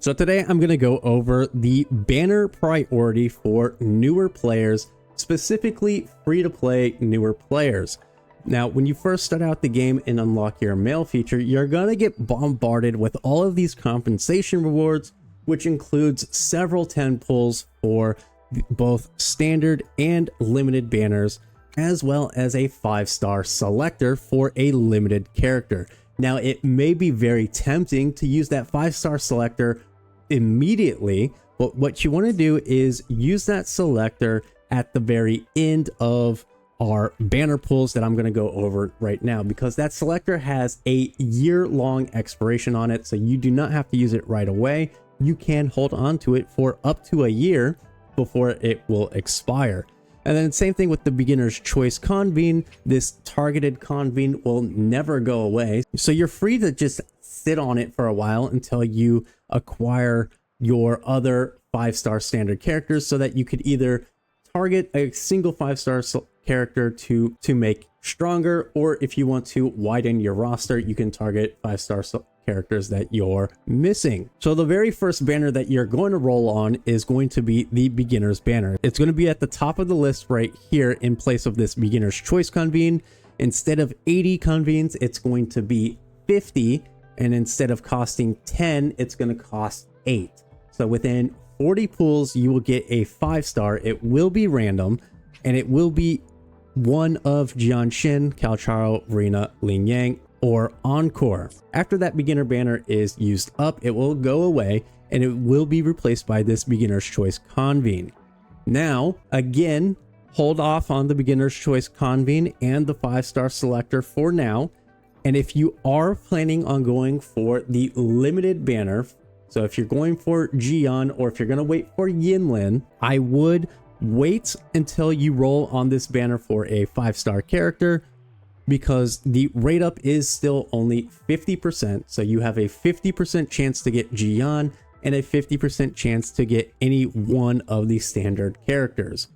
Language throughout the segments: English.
So today I'm going to go over the banner priority for newer players, specifically free-to-play newer players. Now, when you first start out the game and unlock your mail feature, you're going to get bombarded with all of these compensation rewards, which includes several 10 pulls for both standard and limited banners, as well as a 5-star selector for a limited character. Now, it may be very tempting to use that 5-star selector immediately, but what you want to do is use that selector at the very end of our banner pulls that I'm going to go over right now, because that selector has a year-long expiration on it, so you do not have to use it right away. You can hold on to it for up to a year before it will expire. And then same thing with the beginner's choice convene. This targeted convene will never go away, so you're free to just sit on it for a while until you acquire your other 5-star standard characters, so that you could either target a single 5-star character to make stronger, or if you want to widen your roster, you can target 5-star characters that you're missing. So the very first banner that you're going to roll on is going to be the beginner's banner. It's going to be at the top of the list right here in place of this beginner's choice convene. Instead of 80 convenes, it's going to be 50, and instead of costing 10, it's going to cost 8. So within 40 pulls, you will get a 5-star. It will be random, and it will be one of Jianshin, Calcharo, Verina, Ling Yang, or Encore. After that beginner banner is used up, it will go away, and it will be replaced by this beginner's choice convene. Now, again, hold off on the beginner's choice convene and the 5-star selector for now. And if you are planning on going for the limited banner, so if you're going for Jian, or if you're going to wait for Yinlin, I would wait until you roll on this banner for a 5-star character, because the rate up is still only 50%. So you have a 50% chance to get Jian and a 50% chance to get any one of the standard characters.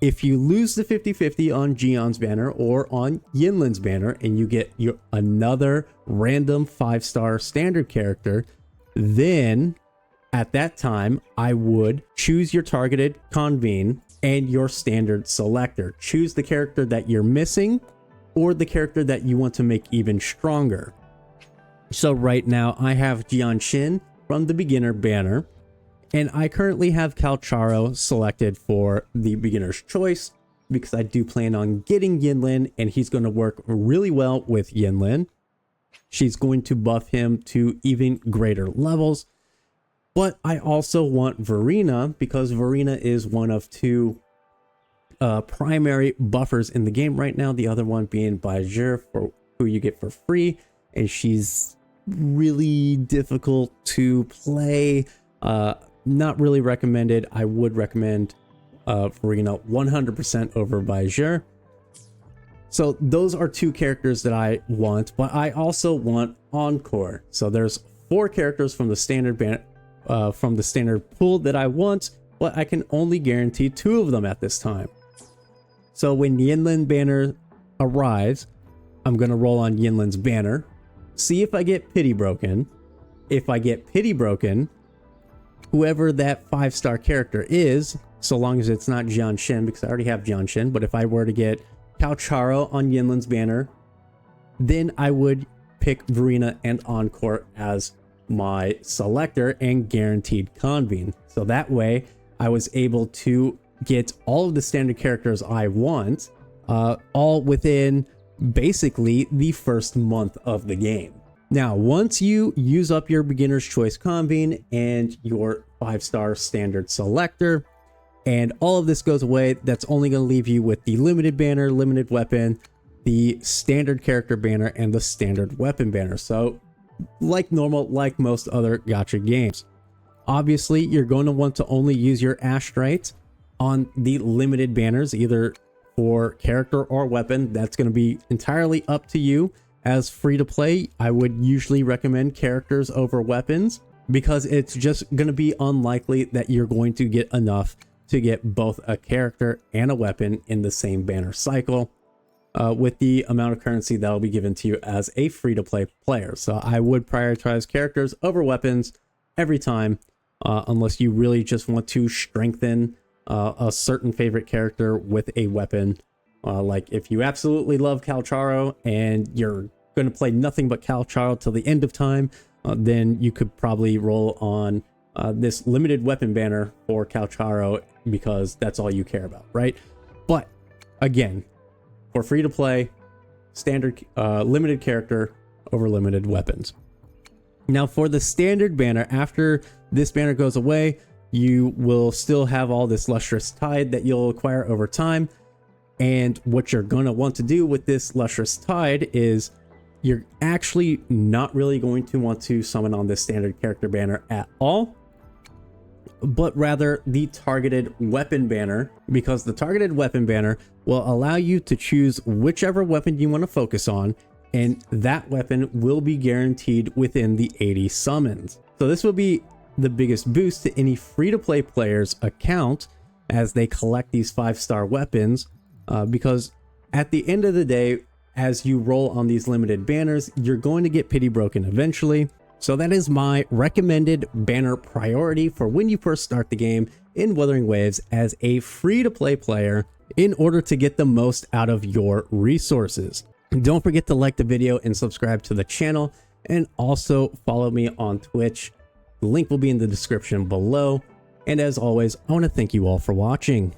If you lose the 50-50 on Jian's banner or on Yinlin's banner, and you get another random 5-star standard character, then at that time, I would choose your targeted convene and your standard selector. Choose the character that you're missing or the character that you want to make even stronger. So right now, I have Jianshin from the beginner banner, and I currently have Calcharo selected for the beginner's choice, because I do plan on getting Yinlin, and he's going to work really well with Yinlin. She's going to buff him to even greater levels. But I also want Verina, because Verina is one of two primary buffers in the game right now. The other one being Baizhi, for who you get for free, and she's really difficult to play. Not really recommended. I would recommend Verina 100% over Baizhi. So those are two characters that I want, but I also want Encore. So there's 4 characters from the standard pool that I want, but I can only guarantee 2 of them at this time. So when Yinlin banner arrives, I'm going to roll on Yinlin's banner, see if I get pity broken. If I get pity broken, whoever that 5-star character is, so long as it's not Jianshin, because I already have Jianshin, but if I were to get Calcharo on Yinlin's banner, then I would pick Verina and Encore as my selector and guaranteed convene. So that way I was able to get all of the standard characters I want, all within basically the first month of the game. Now, once you use up your beginner's choice convene and your 5-star standard selector, and all of this goes away, that's only going to leave you with the limited banner, limited weapon, the standard character banner, and the standard weapon banner. So like normal, like most other gacha games. Obviously, you're going to want to only use your Ashtrite on the limited banners, either for character or weapon. That's going to be entirely up to you. As free to play, I would usually recommend characters over weapons, because it's just going to be unlikely that you're going to get enough to get both a character and a weapon in the same banner cycle. with the amount of currency that will be given to you as a free-to-play player. So I would prioritize characters over weapons every time, unless you really just want to strengthen a certain favorite character with a weapon. Like if you absolutely love Calcharo and you're going to play nothing but Calcharo till the end of time, then you could probably roll on this limited weapon banner for Calcharo because that's all you care about, right? But again, for free to play, standard limited character over limited weapons. Now for the standard banner, after this banner goes away, you will still have all this lustrous tide that you'll acquire over time. And what you're going to want to do with this lustrous tide is you're actually not really going to want to summon on this standard character banner at all, but rather the targeted weapon banner, because the targeted weapon banner will allow you to choose whichever weapon you want to focus on, and that weapon will be guaranteed within the 80 summons. So this will be the biggest boost to any free-to-play player's account as they collect these 5-star weapons, because at the end of the day, as you roll on these limited banners, you're going to get pity broken eventually. So that is my recommended banner priority for when you first start the game in Wuthering Waves as a free-to-play player in order to get the most out of your resources. And don't forget to like the video and subscribe to the channel, and also follow me on Twitch. The link will be in the description below. And as always, I want to thank you all for watching.